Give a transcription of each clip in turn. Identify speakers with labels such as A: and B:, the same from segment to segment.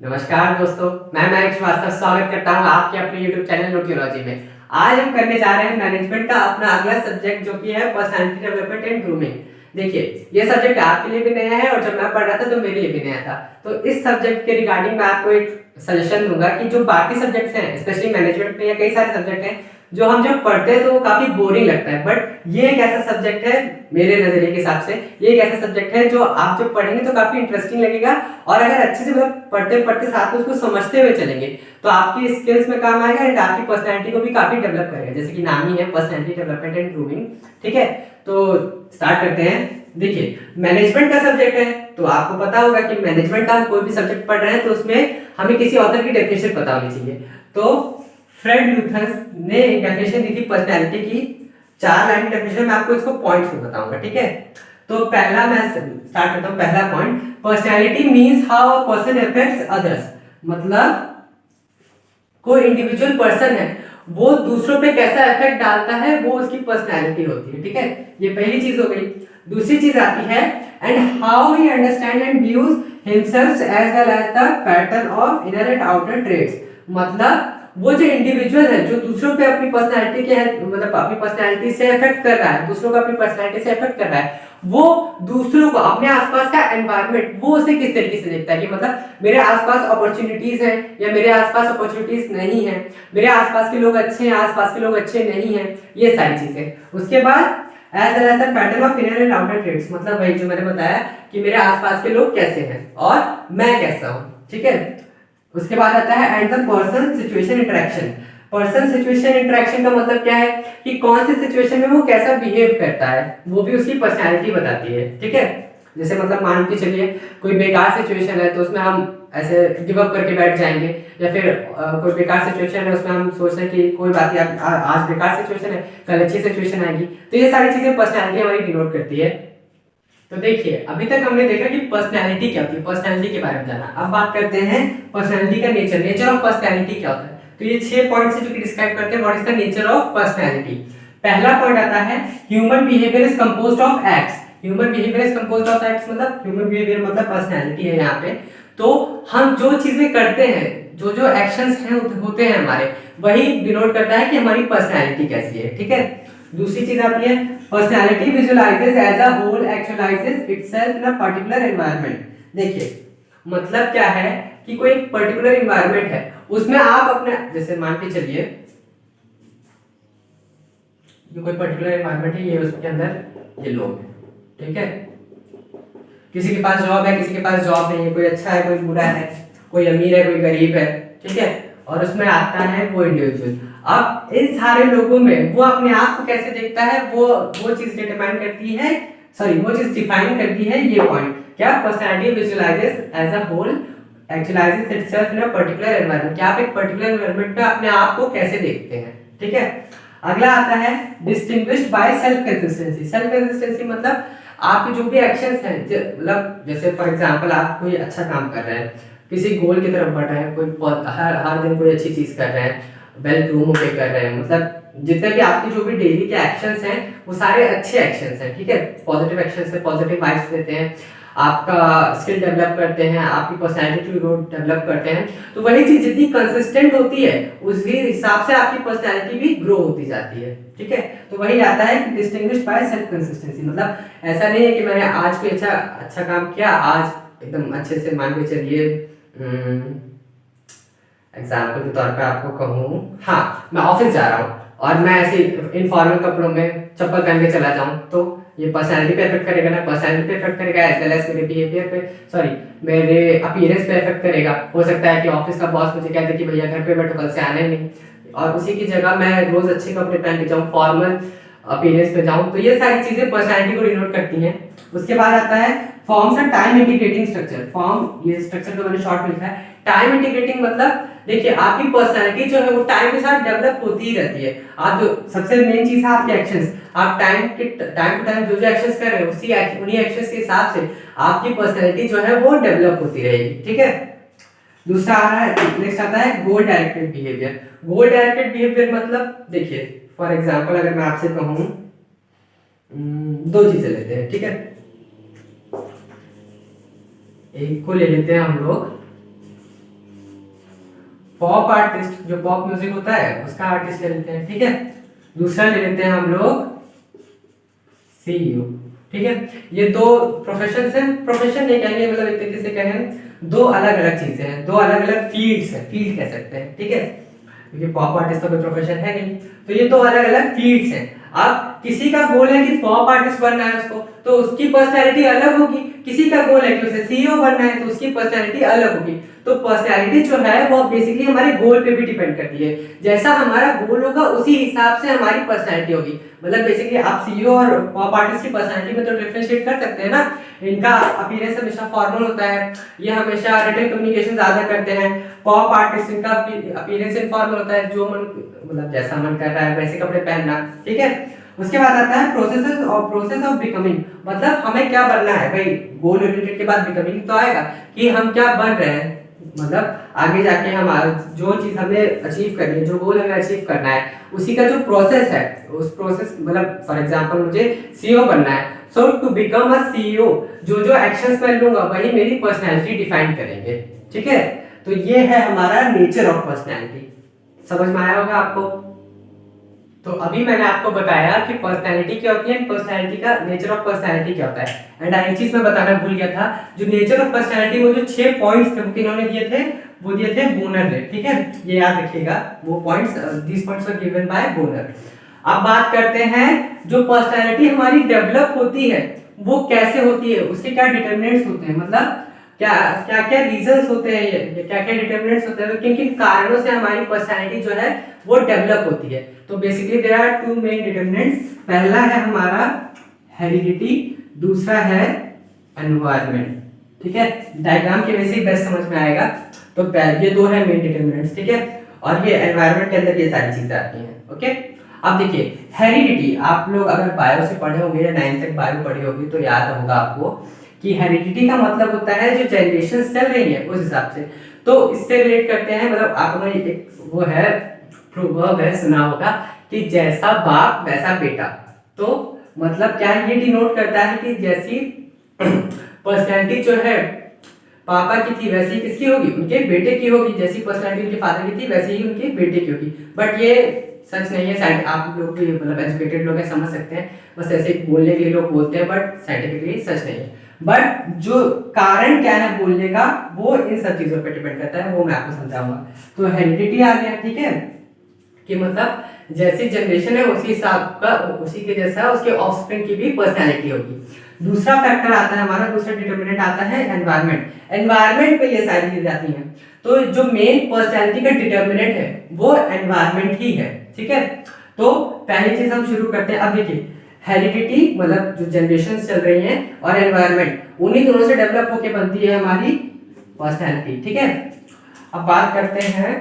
A: नमस्कार दोस्तों, मैं मयंक श्रीवास्तव स्वागत करता हूं आपके अपने YouTube चैनल न्यूट्रियोलॉजी में। आज हम करने जा रहे हैं मैनेजमेंट का अपना अगला सब्जेक्ट जो कि है पर्सनालिटी डेवलपमेंट एंड ग्रूमिंग। देखिए, ये सब्जेक्ट आपके लिए भी नया है और जब मैं पढ़ रहा था तो मेरे लिए भी नया था। तो इस सब्जेक्ट के रिगार्डिंग मैं आपको एक सजेशन दूंगा कि जो बाकी सब्जेक्ट्स हैं, स्पेशली मैनेजमेंट में या कई सारे सब्जेक्ट हैं जो हम जब पढ़ते हैं तो वो काफी बोरिंग लगता है, बट ये एक ऐसा सब्जेक्ट है मेरे नजरिए के हिसाब से, ये एक ऐसा सब्जेक्ट है जो आप जब पढ़ेंगे तो काफी इंटरेस्टिंग लगेगा और अगर अच्छे से मतलब पढ़ते पढ़ते साथ में उसको समझते हुए चलेंगे तो आपकी स्किल्स में काम आएगा एंड आपकी पर्सनैलिटी को भी काफी डेवलप करेगा, जैसे कि नाम ही है पर्सनैलिटी डेवलपमेंट एंड ग्रूमिंग। ठीक है, तो स्टार्ट करते हैं। देखिए, मैनेजमेंट का सब्जेक्ट है तो आपको पता होगा कि मैनेजमेंट का कोई भी सब्जेक्ट पढ़ रहे हैं तो उसमें हमें किसी ऑथर की डेफिनेशन पता होनी चाहिए। तो फ्रेड लुथर्स ने एक डेफिनेशन दी थी पर्सनैलिटी की, 4 लाइन की डेफिनेशन। मैं आपको इसको पॉइंट्स में बताऊंगा, ठीक है। तो पहला मैं स्टार्ट करता हूं। पहला point, personality means how a person affects others. मतलब कोई इंडिविजुअल पर्सन है वो दूसरों पे कैसा इफेक्ट डालता है वो उसकी पर्सनैलिटी होती है, ठीक है। ये पहली चीज हो गई। दूसरी चीज आती है and how he understand and views himself as well as the pattern of inner and outer traits. मतलब वो जो इंडिविजुअल है जो दूसरों पे अपनी पर्सनैलिटी के मतलब अपनी पर्सनैलिटी से इफेक्ट कर रहा है, दूसरों को अपनी पर्सनैलिटी से इफेक्ट कर रहा है, वो दूसरों को अपने आसपास का एनवायरनमेंट वो उसे किस तरीके से देखता है कि मतलब मेरे आसपास अपॉर्चुनिटीज हैं या मेरे आसपास अपॉर्चुनिटीज नहीं है, मेरे आसपास के लोग अच्छे हैं, आसपास के लोग अच्छे नहीं हैं, ये सारी चीजें। उसके बाद as well as the pattern of inner and outer traits, मतलब वही जो मैंने बताया कि मेरे आसपास के लोग कैसे हैं और मैं कैसा हूं, ठीक है। उसके बाद आता है and the person situation interaction. Person situation interaction का मतलब क्या है कि कौन सी सिचुएशन में वो कैसा बिहेव करता है, वो भी उसकी पर्सनैलिटी बताती है, ठीक है। जैसे मतलब मान के चलिए कोई बेकार सिचुएशन है तो उसमें हम ऐसे गिव अप करके बैठ जाएंगे, या फिर कोई बेकार सिचुएशन है उसमें हम सोच रहे हैं कि कोई बात नहीं, आज बेकार सिचुएशन है कल अच्छी सिचुएशन आएगी। तो ये सारी चीजें पर्सनैलिटी हमारी डिनोट करती है। तो देखिए, अभी तक हमने देखा कि पर्सनैलिटी क्या होती है, पर्सनैलिटी के बारे में जाना। अब बात करते हैं पर्सनैलिटी का नेचर। नेचर ऑफ पर्सनैलिटी क्या होता है? तो ये 6 पॉइंट्स है जो कि डिस्क्राइब करते हैं what is the nature of personality. पहला पॉइंट आता है human behaviour is composed of acts. Human behaviour is composed of acts मतलब ह्यूमन बिहेवियर मतलब पर्सनैलिटी है यहाँ पे। तो हम जो चीजें करते हैं, जो जो एक्शंस हैं होते हैं हमारे, वही डिनोट करता है कि हमारी पर्सनैलिटी कैसी है, ठीक है। दूसरी चीज आती है personality visualises as a whole actualises itself in a particular environment. देखिए, मतलब क्या है कि कोई एक पर्टिकुलर एनवायरनमेंट है उसमें आप अपने, जैसे मान के चलिए जो कोई पर्टिकुलर एनवायरनमेंट है, ये उसके अंदर ये लोग हैं, ठीक है। किसी के पास जॉब है, किसी के पास जॉब नहीं है, कोई अच्छा है, कोई बुरा है, कोई अमीर है, कोई गरीब है, ठीक है। और उसमें आता है वो इंडिविजुअल। अब इन सारे लोगों में वो अपने आप को कैसे देखता है, वो चीज डिटरमाइन करती है, सॉरी वो चीज डिफाइन करती है ये पॉइंट। क्या? Personality visualises as a whole actualises itself in a particular environment. क्या आप एक पर्टिकुलर एनवायरनमेंट में अपने आप को कैसे देखते हैं, ठीक है। अगला आता है distinguished by self consistency. Self consistency मतलब आपके जो भी एक्शंस हैं, मतलब जैसे फॉर एग्जांपल आप कोई अच्छा काम कर रहे हैं, किसी गोल की तरफ बढ़ रहे हैं, कोई हर हर दिन कोई अच्छी चीज कर रहे हैं, वेल ग्रूम होके कर रहे हैं, मतलब जितने भी आपके जो भी डेली के एक्शंस हैं वो सारे अच्छे एक्शंस हैं, ठीक है। पॉजिटिव एक्शंस से पॉजिटिव वाइब्स देते हैं, आपका स्किल डेवलप करते हैं, आपकी पर्सनैलिटी को डेवलप करते हैं। तो वही चीज जितनी कंसिस्टेंट होती है उसी हिसाब से आपकी पर्सनैलिटी भी ग्रो होती जाती है, ठीक है। तो वही आता है कि डिस्टिंग्विश्ड बाय सेल्फ कंसिस्टेंसी। मतलब ऐसा नहीं है कि मैंने आज कोई अच्छा काम किया, आज एकदम अच्छे से मान के चलिए एग्जाम्पल के तौर पे आपको कहूँ, हाँ मैं ऑफिस जा रहा हूँ और मैं ऐसे इनफॉर्मल कपड़ों में चप्पल पहन के चला जाऊँ तो ये पर्सनैलिटी पे इफेक्ट करेगा ना, पर्सनैलिटी पे इफेक्ट करेगा एज वेल एज मेरे बिहेवियर पे, सॉरी मेरे अपीयरेंस पे इफेक्ट करेगा। हो सकता है कि ऑफिस का बॉस मुझे कहते कि भैया घर पे बैठो कल से आना ही नहीं, और उसी की जगह मैं रोज अच्छे कपड़े पहन के जाऊँ, फॉर्मल अपीयरेंस पे जाऊँ, तो ये सारी चीजें पर्सनैलिटी को डिनोट करती हैं। उसके बाद आता है forms a time integrating structure. Form, ये स्ट्रक्चर को मैंने शॉर्ट में लिखा है। टाइम इंटीग्रेटिंग मतलब देखिए आपकी पर्सनैलिटी जो है वो टाइम के साथ डेवलप होती ही रहती है। आप जो सबसे मेन चीज है आपके एक्शंस, आप टाइम टू टाइम जो जो एक्शंस कर रहे हैं उन्हीं एक्शंस के हिसाब से आपकी पर्सनैलिटी जो है वो डेवलप होती रहेगी, ठीक है। दूसरा आ रहा है, नेक्स्ट आता है गोल डायरेक्टेड बिहेवियर। गोल डायरेक्टेड बिहेवियर मतलब देखिए फॉर एग्जांपल अगर मैं आपसे कहूं, दो चीजें लेते हैं, ठीक है। एक को ले लेते हैं हम लोग पॉप आर्टिस्ट, जो पॉप म्यूजिक होता है उसका आर्टिस्ट ले लेते हैं, ठीक है। दूसरा ले लेते हैं हम लोग सीईओ, ठीक है। ये दो प्रोफेशन है, प्रोफेशन नहीं कहेंगे, मतलब एक तरीके से कहें दो अलग अलग चीजें हैं, दो अलग अलग फील्ड्स हैं, फील्ड कह सकते हैं, ठीक है, क्योंकि पॉप आर्टिस्ट तो कोई प्रोफेशन है नहीं, तो ये दो अलग अलग फील्ड्स हैं। अब किसी का गोल है कि पॉप आर्टिस्ट बनना है उसको, तो उसकी पर्सनैलिटी अलग होगी, किसी का गोल है कि उसे सीईओ बनना है तो उसकी पर्सनैलिटी अलग होगी। तो पर्सनैलिटी जो है वो बेसिकली हमारे गोल पे भी डिपेंड करती है, जैसा हमारा गोल होगा उसी हिसाब से हमारी पर्सनैलिटी होगी। मतलब बेसिकली आप सीईओ और पॉप आर्टिस्ट की पर्सनैलिटी में तो डिफरेंशिएट कर सकते हैं ना, इनका अपीयरेंस हमेशा फॉर्मल होता है, ये हमेशा रिटन कम्युनिकेशन ज्यादा करते हैं। पॉप आर्टिस्ट इनका अपीयरेंस इनफॉर्मल होता है, जो मन मतलब जैसा मन कर रहा है वैसे कपड़े पहनना, ठीक है। उसके बाद आता है प्रोसेस ऑफ बिकमिंग, मतलब हमें क्या बनना है भाई, गोल ओरिएंटेड के बाद बिकमिंग तो आएगा कि हम क्या बन रहे हैं, मतलब आगे जाके हम जो चीज हमें अचीव करनी है, जो गोल हमें अचीव करना है, उसी का जो प्रोसेस है, उस प्रोसेस मतलब फॉर एग्जांपल मुझे सीईओ बनना है, सो टू बिकम अ सीईओ जो जो एक्शंस मैं लूंगा वही मेरी पर्सनैलिटी डिफाइन करेंगे, ठीक है। तो ये है हमारा नेचर ऑफ पर्सनैलिटी, समझ में आया होगा आपको। तो अभी मैंने आपको बताया कि पर्सनैलिटी क्या होती है, पर्सनैलिटी का नेचर ऑफ पर्सनैलिटी क्या होता है। एंड एक चीज मैं बताना भूल गया था, जो नेचर ऑफ पर्सनैलिटी में जो 6 पॉइंट्स थे वो किन्होंने दिए थे, वो दिए थे बोनर ने, ठीक है, ये याद रखिएगा, वो points these points were given by Bonner. अब बात करते हैं जो पर्सनैलिटी हमारी डेवलप होती है वो कैसे होती है, उसके क्या डिटरमिनेंट्स होते हैं, मतलब क्या क्या क्या रीजंस होते हैं, ये क्या क्या डिटरमिनेंट्स होते हैं, किन किन कारणों से हमारी पर्सनैलिटी जो है वो डेवलप होती है। तो basically there are two main determinants, पहला है हमारा हेरिडिटी, दूसरा है एनवायरनमेंट, ठीक है। डायग्राम के वैसे ही बेस्ट समझ में आएगा। तो ये दो है मेन डिटरमिनेंट्स, ठीक है, और ये एनवायरनमेंट के अंदर ये सारी चीजें आती हैं, ओके। अब देखिए हेरिडिटी, आप लोग अगर बायो से पढ़े होंगे या 9th तक बायो पढ़ी होगी तो याद होगा आपको कि हेरिडिटी का मतलब होता है जो जनरेशंस चल रही है उस हिसाब से। तो इससे रिलेट करते हैं, मतलब आपने एक वो है प्रोवर्ब है, सुना होगा कि जैसा बाप वैसा बेटा। तो मतलब क्या ये डिनोट करता है कि जैसी पर्सनैलिटी जो है पापा की थी वैसी किसकी होगी, उनके बेटे की होगी, जैसी पर्सनैलिटी उनके फादर की थी वैसी ही उनके बेटे की होगी। बट ये सच नहीं है, आप लोग भी मतलब एजुकेटेड लोग हैं समझ सकते हैं, बस ऐसे बोलने के लिए लोग बोलते हैं, बट साइंटिफिकली सच नहीं है। बट जो कारण क्या है बोलने का वो इन सब चीजों पे डिपेंड करता है, वो मैं आपको समझाऊंगा। तो हेरिडिटी आ गया, ठीक है, कि मतलब जैसी जनरेशन है उसी हिसाब का, उसी के जैसा उसके ऑफस्प्रिंग की भी पर्सनैलिटी होगी। दूसरा फैक्टर आता है हमारा, दूसरा डिटरमिनेंट आता है एनवायरनमेंट। एनवायरनमेंट पे ये सारी चीजें आती हैं। तो जो मेन पर्सनैलिटी का डिटरमिनेंट है वो एनवायरनमेंट ही है, ठीक है। तो पहली चीज हम शुरू करते हैं। अब देखिए हेरिडिटी मतलब जो जनरेशंस चल रही हैं और एनवायरनमेंट, उन्हीं दोनों से डेवलप होकर बनती है हमारी पर्सनैलिटी, ठीक है। अब बात करते हैं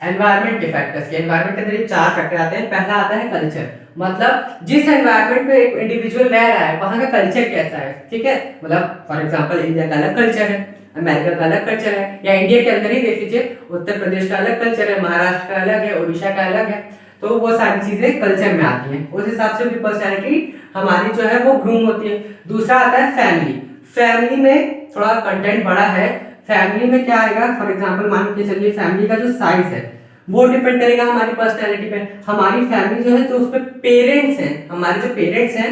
A: एनवायरनमेंट के फैक्टर्स के। एनवायरनमेंट के अंदर ये 4 फैक्टर आते हैं। पहला आता है कल्चर, मतलब जिस एनवायरनमेंट में एक इंडिविजुअल रह रहा है वहां का कल्चर कैसा है, ठीक है। मतलब फॉर एग्जांपल इंडिया का अलग कल्चर है, अमेरिका का अलग कल्चर है, या इंडिया के अंदर ही देख लीजिए उत्तर प्रदेश का अलग कल्चर है, महाराष्ट्र का अलग है, उड़ीसा का अलग है। तो वो सारी चीजें कल्चर में आती हैं, उस हिसाब से भी पर्सनैलिटी हमारी जो है वो ग्रूम होती है। दूसरा आता है फैमिली। फैमिली में थोड़ा कंटेंट बड़ा है। फैमिली में क्या आएगा, फॉर एग्जांपल मान के चलिए फैमिली का जो साइज है वो डिपेंड करेगा हमारी पर्सनैलिटी पे। हमारी फैमिली जो है तो उसमें पेरेंट्स हैं, हमारे जो पेरेंट्स हैं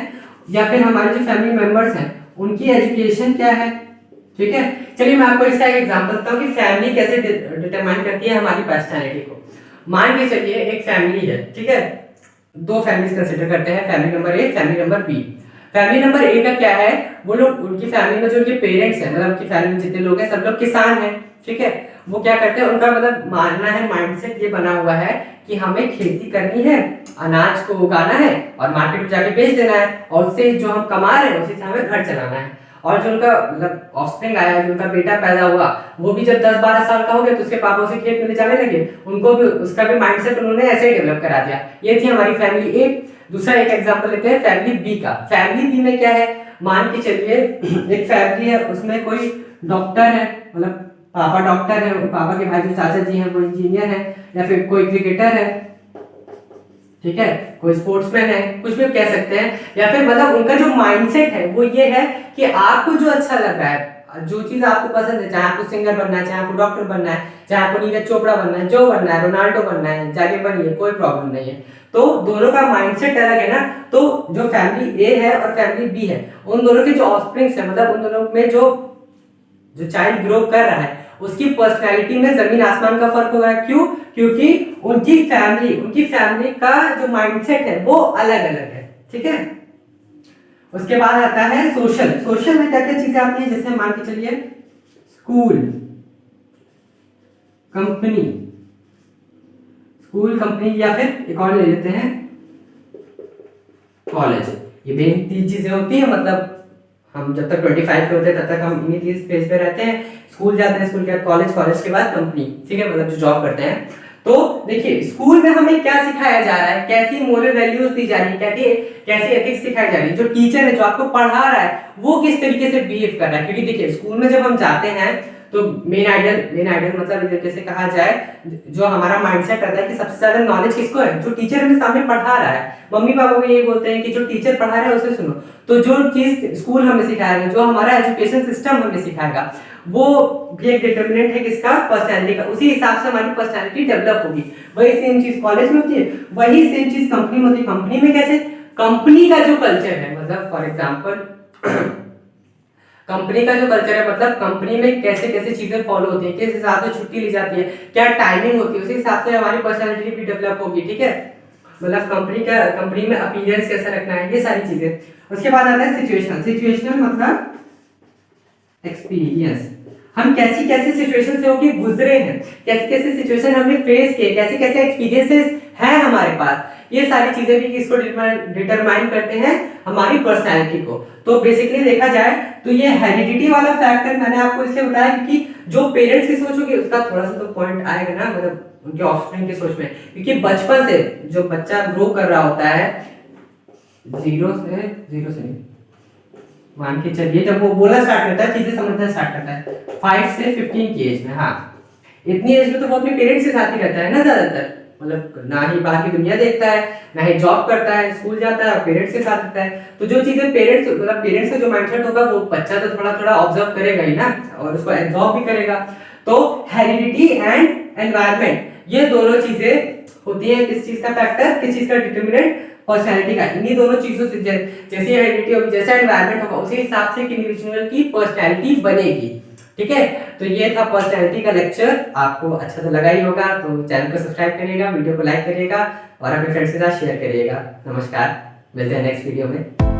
A: या फिर हमारे जो फैमिली मेंबर्स हैं उनकी एजुकेशन क्या है, ठीक है। चलिए मैं आपको इसका एक एग्जांपल देता हूँ कि फैमिली कैसे डिटरमाइन करती है हमारी पर्सनैलिटी को। मान के चलिए एक फैमिली है, ठीक है, दो फैमिलीज कंसीडर करते हैं, family number A, family number B. Family number A का क्या है, वो लोग उनकी फैमिली में जो उनके पेरेंट्स हैं, मतलब उनकी फैमिली में जितने लोग हैं सब लोग किसान हैं, ठीक है। वो क्या करते हैं, उनका मतलब मानना है, माइंडसेट ये बना हुआ है कि हमें खेती करनी है, अनाज को उगाना है और मार्केट में जाके बेच देना है, और उससे जो हम कमा रहे हैं उसी से हमें घर चलाना है। और जो उनका मतलब ऑफस्प्रिंग आया, जो उनका बेटा पैदा हुआ, वो भी जब 10-12 साल का हो गया तो उसके पापा उसे खेत में ले जाने लगे, उनको भी उसका भी माइंडसेट उन्होंने ऐसे ही डेवलप करा दिया। ये थी हमारी फैमिली ए। दूसरा एक एग्जांपल लेते हैं फैमिली बी का। फैमिली बी में क्या है, मान के चलिए एक फैमिली है, उसमें कोई डॉक्टर है, मतलब पापा डॉक्टर है, पापा के भाई जो चाचा जी हैं वो इंजीनियर है, या फिर कोई क्रिकेटर है, ठीक है, कोई स्पोर्ट्समैन है, कुछ भी कह सकते हैं। या फिर मतलब उनका जो माइंडसेट है वो ये है कि आपको जो अच्छा लग रहा है, जो चीज आपको पसंद है, चाहे आपको सिंगर बनना है, चाहे आपको डॉक्टर बनना है, चाहे आपको नीरज चोपड़ा बनना है, जो बनना है, रोनाल्डो बनना है, जाके बनिए, कोई प्रॉब्लम नहीं है। तो दोनों का माइंडसेट अलग है ना। तो जो फैमिली ए है और फैमिली बी है, उन दोनों के जो ऑफस्प्रिंग्स है, मतलब उन दोनों में जो चाइल्ड ग्रो कर रहा है, उसकी पर्सनैलिटी में जमीन आसमान का फर्क होगा। क्यों? क्योंकि उनकी फैमिली का जो माइंडसेट है वो अलग अलग है। ठीक है, उसके बाद आता है सोशल में क्या क्या चीजें आती है, जैसे मान के चलिए स्कूल कंपनी या फिर एक और ले लेते हैं कॉलेज। ये मेन 3 चीजें होती है। मतलब हम जब तक 25 के होते हैं तब तक हम इन्हीं 3 स्पेस पे रहते हैं। स्कूल जाते हैं, स्कूल के बाद कॉलेज के बाद कंपनी। ठीक है, मतलब जो जॉब करते हैं। तो देखिए स्कूल में हमें क्या सिखाया जा रहा है, कैसी मोरल वैल्यूज दी जा रही है, कैसी एथिक्स सिखाई जा रही है। जो टीचर है, जो आपको पढ़ा रहा है, वो किस तरीके से बिहेव कर रहा है। क्योंकि देखिए स्कूल में जब हम जाते हैं तो मेन आइडियल मतलब जैसे कहा जाए, जो हमारा माइंडसेट रहता है कि सबसे ज्यादा नॉलेज किसको है, जो टीचर हमें सामने पढ़ा रहा है। मम्मी पापा भी ये बोलते हैं कि जो टीचर पढ़ा रहा है उसे सुनो। तो जो चीज स्कूल हमें सिखाएगा, जो हमारा एजुकेशन सिस्टम हमें सिखाएगा, वो भी एक डिटरमिनेंट है किसका, पर्सनैलिटी का। उसी हिसाब से हमारी पर्सनैलिटी डेवलप होगी। वही सेम चीज कॉलेज में होती है, वही सेम चीज कंपनी में होती है। कंपनी में कैसे, कंपनी का जो कल्चर है, मतलब फॉर एग्जांपल कंपनी का जो कल्चर है, मतलब कंपनी में कैसे कैसे चीजें फॉलो होती है, किस हिसाब से छुट्टी ली जाती है, क्या टाइमिंग होती है, उसी हिसाब से हमारी पर्सनैलिटी भी डेवलप होगी। ठीक है, मतलब कंपनी में अपीयरेंस कैसा रखना है, ये सारी चीजें। उसके बाद आता है सिचुएशनल मतलब एक्सपीरियंस। हम कैसी कैसी सिचुएशन से होके गुजरे हैं, कैसी कैसी सिचुएशन हमने फेस किए, कैसे कैसे एक्सपीरियंसेस हैं हमारे पास, ये सारी चीजें भी किसको डिटरमाइन करते हैं, हमारी पर्सनैलिटी को। तो बेसिकली देखा जाए तो ये हेरिडिटी वाला फैक्टर मैंने आपको इसलिए बताया क्योंकि जो पेरेंट्स की सोच होगी उसका थोड़ा सा तो पॉइंट आएगा ना, मतलब उनके ऑफस्प्रिंग की सोच में। क्योंकि बचपन से जो बच्चा ग्रो कर रहा होता है, जीरो से नहीं, मान के चलिए जब वो बोलना स्टार्ट करता है, चीजें समझना स्टार्ट करता है 5 से 15 की एज में। हाँ, इतनी एज में तो वो अपने पेरेंट्स के साथ ही रहता है ना ज्यादातर। मतलब ना ही बाहर की दुनिया देखता है, ना ही जॉब करता है, स्कूल जाता है और पेरेंट्स के साथ रहता है। तो जो चीजें पेरेंट्स का जो माइंडसेट होगा, वो बच्चा तो थोड़ा थोड़ा ऑब्जर्व करेगा ही ना, और उसको एब्जॉर्ब भी करेगा। तो हेरिडिटी एंड एनवायरनमेंट, ये दोनों चीजें होती है किस चीज का फैक्टर, किस चीज का डिटरमिनेंट, पर्सनैलिटी का। इन्हीं दोनों चीजों से जैसी हेरिडिटी होगी, जैसा एनवायरनमेंट होगा, उसी हिसाब से इंडिविजुअल की पर्सनैलिटी बनेगी। ठीक है, तो ये था पर्सनैलिटी का लेक्चर। आपको अच्छा तो लगा ही होगा, तो चैनल को सब्सक्राइब करिएगा, वीडियो को लाइक करिएगा और अपने फ्रेंड्स के साथ शेयर करिएगा। नमस्कार, मिलते हैं नेक्स्ट वीडियो में।